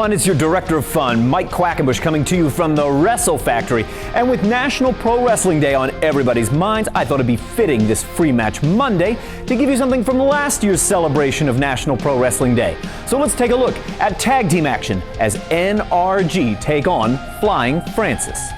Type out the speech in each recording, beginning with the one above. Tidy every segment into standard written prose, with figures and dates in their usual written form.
everyone, it's your Director of Fun, Mike Quackenbush, coming to you from the Wrestle Factory. And with National Pro Wrestling Day on everybody's minds, I thought it'd be fitting this Free Match Monday to give you something from last year's celebration of National Pro Wrestling Day. So let's take a look at tag team action as NRG take on Flying Francis.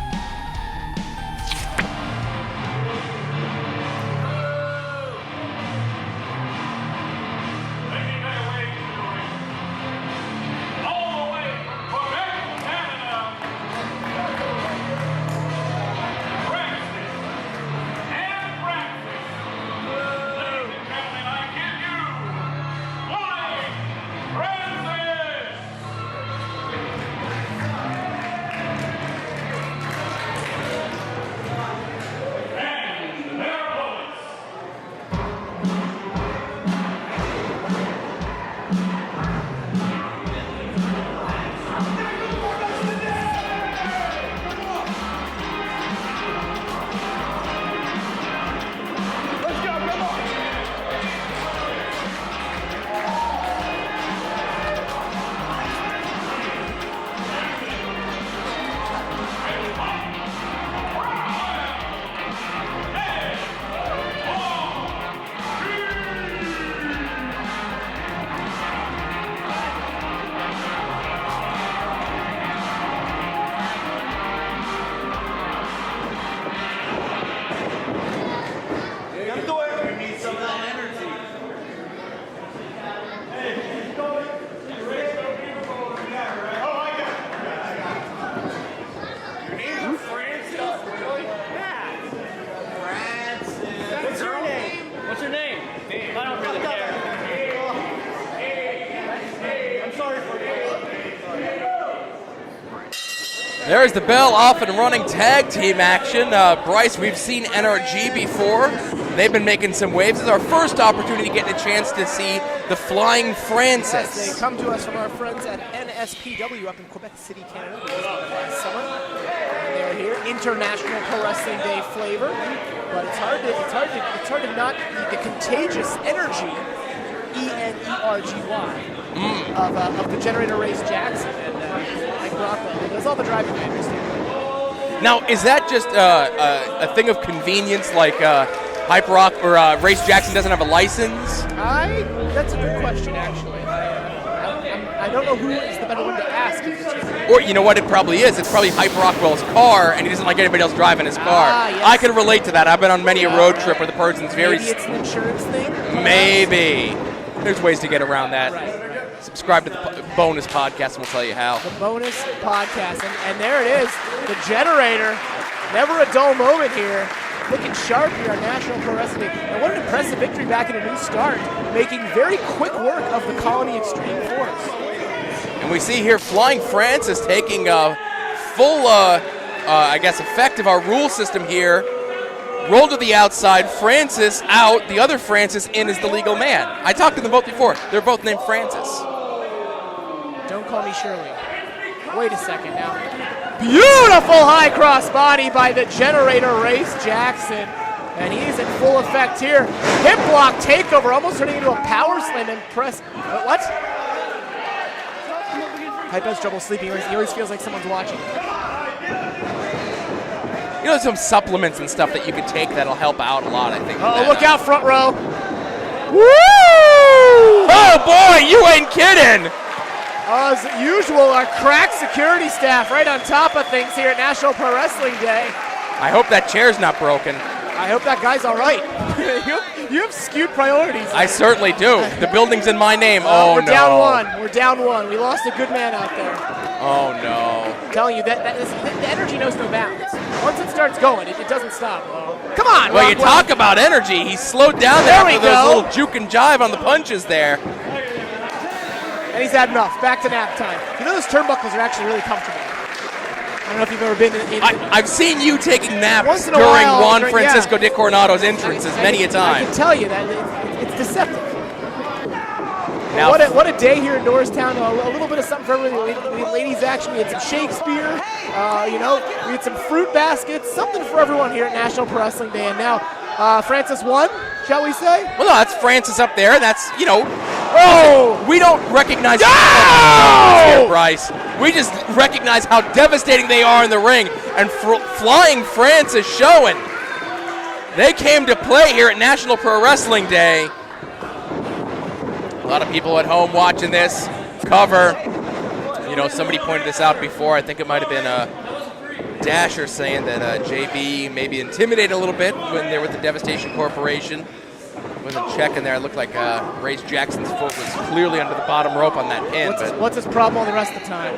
There's the bell, off and running tag team action. Bryce, we've seen NRG before. They've been making some waves. This is our first opportunity getting a chance to see the Flying Francis. Yes, they come to us from our friends at NSPW up in Quebec City, Canada. Last summer. And they're here, International Pro Wrestling Day flavor. But it's hard to not the contagious energy, ENERGY, of the generator Race Jackson and Mike Rockwell. He does all the driving matters here. Now, is that just a thing of convenience, like Hype Rock or Race Jackson doesn't have a license? That's a good question, actually. I don't know who is the better one to ask. Or you know what it probably is? It's probably Hype Rockwell's car, and he doesn't like anybody else driving his car. Yes. I can relate to that. I've been on many a road trip where the person's very... Maybe it's an insurance thing? Maybe. There's ways to get around that. Right. Subscribe to the bonus podcast, and we'll tell you how. The bonus podcast, and there it is, the generator. Never a dull moment here. Looking sharp here on National Pro Wrestling Day. And what an impressive victory back in a new start, making very quick work of the Colony Extreme Force. And we see here Flying Francis taking full, I guess, effect of our rule system here. Roll to the outside, Francis out, the other Francis in as the legal man. I talked to them both before. They're both named Francis. Don't call me Shirley. Wait a second now. Beautiful high cross body by the generator Race Jackson. And he's in full effect here. Hip block takeover, almost turning into a power slam and press. What? Hype has trouble sleeping. He always feels like someone's watching. You know, some supplements and stuff that you could take that'll help out a lot, I think. Oh, look out, front row. Woo! Oh, boy, you ain't kidding. As usual, our crack security staff right on top of things here at National Pro Wrestling Day. I hope that chair's not broken. I hope that guy's all right. you have skewed priorities. I certainly do. The building's in my name. Oh, we're no. Down one. We're down one. We lost a good man out there. Oh, no. I'm telling you, the energy knows no bounds. Once it starts going, it doesn't stop. Come on, Well, you talk about energy. He slowed down there after those little juke and jive on the punches there. And he's had enough. Back to nap time. You know those turnbuckles are actually really comfortable. I don't know if you've ever been in I've seen you taking naps during while, Juan Francisco de Coronato's entrances many a time. I can tell you that it's deceptive. Now, what a day here in Norristown. A little bit of something for everybody. We had ladies action. We had some Shakespeare. We had some fruit baskets. Something for everyone here at National Pro Wrestling Day. And now Francis won, shall we say? Well, no, that's Francis up there. That's, Oh! We don't recognize here, Bryce. We just recognize how devastating they are in the ring. And Flying France is showing. They came to play here at National Pro Wrestling Day. A lot of people at home watching this cover. You know, somebody pointed this out before. I think it might have been Dasher saying that JB maybe intimidated a little bit when they're with the Devastation Corporation. Wasn't checking there. It looked like Race Jackson's foot was clearly under the bottom rope on that pin. What's his problem all the rest of the time?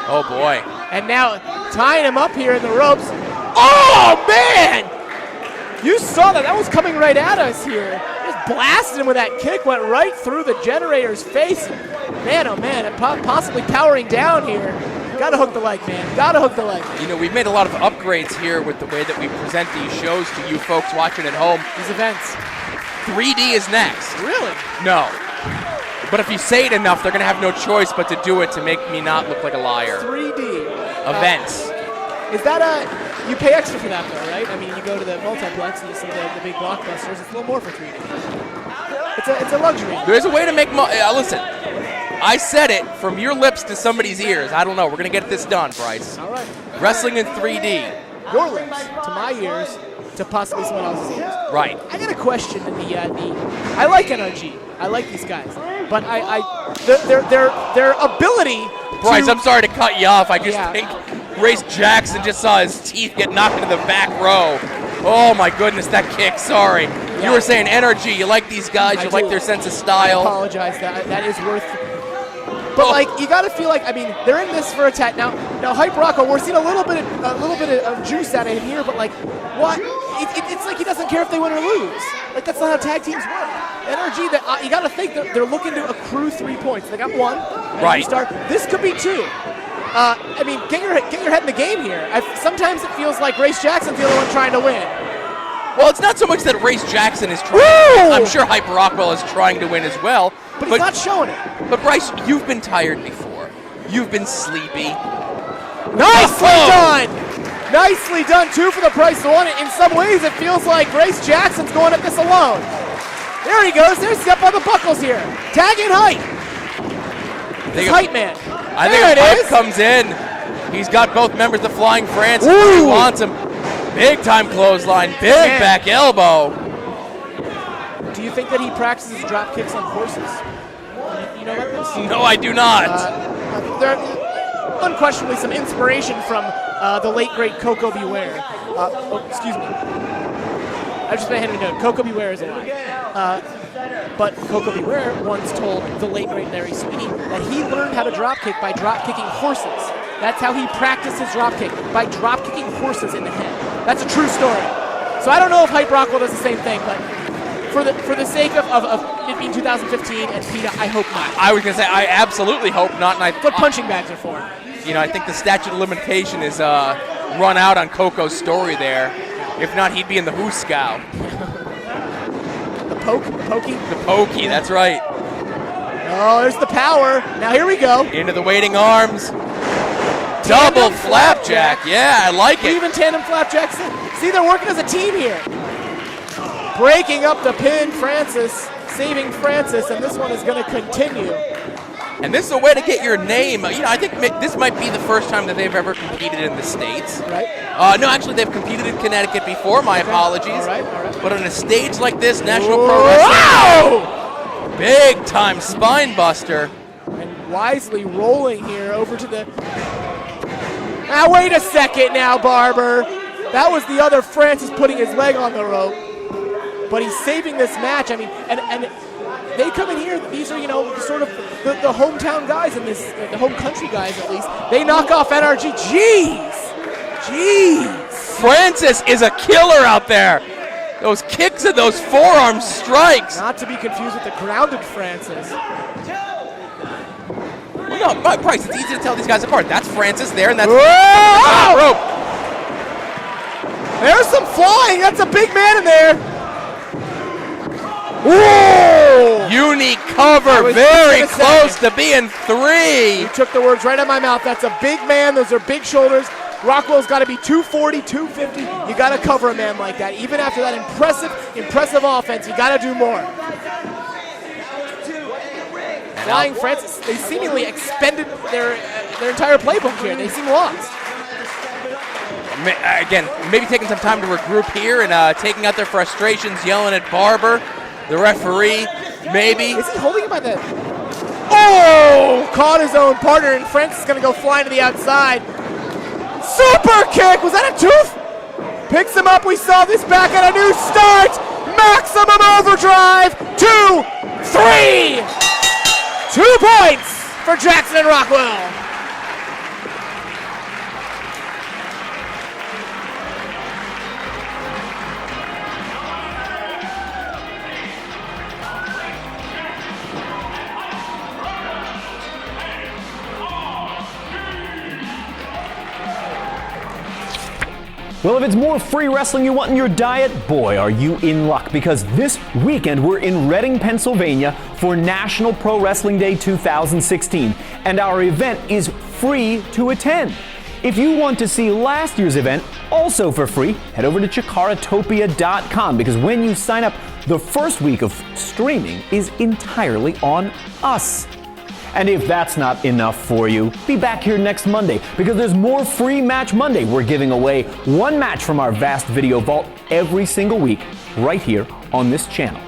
Oh, boy. And now tying him up here in the ropes. Oh, man! You saw that. That was coming right at us here. Just blasted him with that kick. Went right through the Generator's face. Man, oh, man. And possibly powering down here. Gotta hook the leg, man. Gotta hook the leg. You know, we've made a lot of upgrades here with the way that we present these shows to you folks watching at home. These events. 3D is next. Really? No. But if you say it enough, they're going to have no choice but to do it to make me not look like a liar. 3D. Events. Is that you pay extra for that though, right? I mean, you go to the multiplex and you see the big blockbusters. It's a little more for 3D. It's a luxury. There's a way to make listen, I said it from your lips to somebody's ears. I don't know. We're going to get this done, Bryce. All right. Wrestling in 3D. Your lips to my ears to possibly someone else's ears. Right. I got a question in the I like NRG. I like these guys, but their ability. Bryce, I'm sorry to cut you off. I just Yeah. think Race Jackson just saw his teeth get knocked into the back row. Oh my goodness, that kick. Sorry. Yeah. You were saying NRG. You like these guys. You like their sense of I style. apologize. That is worth. But like, you got to feel like, I mean, they're in this for attack now. Hype Rocco, we're seeing a little bit of juice out of him here, but like, what? It's like he doesn't care if they win or lose. Like, that's not how tag teams work. NRG, that you got to think that they're looking to accrue 3 points. They got one. Right. Start. This could be 2. I mean, get your head in the game here. Sometimes it feels like Race Jackson's the only one trying to win. Well, it's not so much that Race Jackson is trying. I'm sure Hyper Rockwell is trying to win as well. But he's not showing it. But Bryce, you've been tired before. You've been sleepy. Nicely done! Nicely done, 2 for the price of 1. In some ways, it feels like Race Jackson's going at this alone. There he goes. There's Step on the Buckles here. Tagging Hype. This Hype man. I think if Hype comes in, he's got both members of Flying France. He wants him. Big time clothesline. Big back elbow. Do you think that he practices drop kicks on horses? You know about this? No, I do not. There unquestionably some inspiration from the late great Coco Beware. Excuse me. I've just been handing a note. Coco Beware is alive. But Coco Beware once told the late great Larry Sweeney that he learned how to drop kick by drop kicking horses. That's how he practiced his drop kick, by drop kicking horses in the head. That's a true story. So I don't know if Hype Rockwell does the same thing, but for the sake of it being 2015 and PETA, I hope not. I was going to say, I absolutely hope not. And That's what punching bags are for. You know, I think the statute of limitation is run out on Coco's story there. If not, he'd be in the Hooskow. The pokey? The pokey, that's right. Oh, there's the power. Now here we go. Into the waiting arms. Double flapjack. Yeah, I like it. Even tandem flapjacks. See, they're working as a team here. Breaking up the pin, Francis. Saving Francis, and this one is going to continue. And this is a way to get your name. You know, I think this might be the first time that they've ever competed in the States. Right. No, actually, they've competed in Connecticut before. My apologies. All right. But on a stage like this, National Pro Wrestling. Wow! Big time spine buster. And wisely rolling here over to the. Now wait a second, now Barber. That was the other Francis putting his leg on the rope. But he's saving this match. I mean, and they come in here. These are, you know, sort of the hometown guys in this, the home country guys at least. They knock off NRG. Jeez. Francis is a killer out there. Those kicks and those forearm strikes. Not to be confused with the grounded Francis. Well, no, Bryce, it's easy to tell these guys apart. That's Francis there, and that's rope. There's some flying. That's a big man in there. Whoa! Unique cover, very close to being 3. You took the words right out of my mouth. That's a big man. Those are big shoulders. Rockwell's got to be 240, 250. You got to cover a man like that. Even after that impressive offense, you got to do more. Flying Francis, they seemingly expended their entire playbook here. They seem lost. Again, maybe taking some time to regroup here and taking out their frustrations, yelling at Barber, the referee, maybe. Is he holding him by the... Oh! Caught his own partner, and Francis is going to go flying to the outside. Super kick! Was that a tooth? Picks him up. We saw this back at a new start. Maximum overdrive. 2, 3. 2 points for Jackson and Rockwell. Well, if it's more free wrestling you want in your diet, boy, are you in luck, because this weekend we're in Reading, Pennsylvania for National Pro Wrestling Day 2016, and our event is free to attend. If you want to see last year's event, also for free, head over to CHIKARAtopia.com, because when you sign up, the first week of streaming is entirely on us. And if that's not enough for you, be back here next Monday, because there's more Free Match Monday. We're giving away one match from our vast video vault every single week right here on this channel.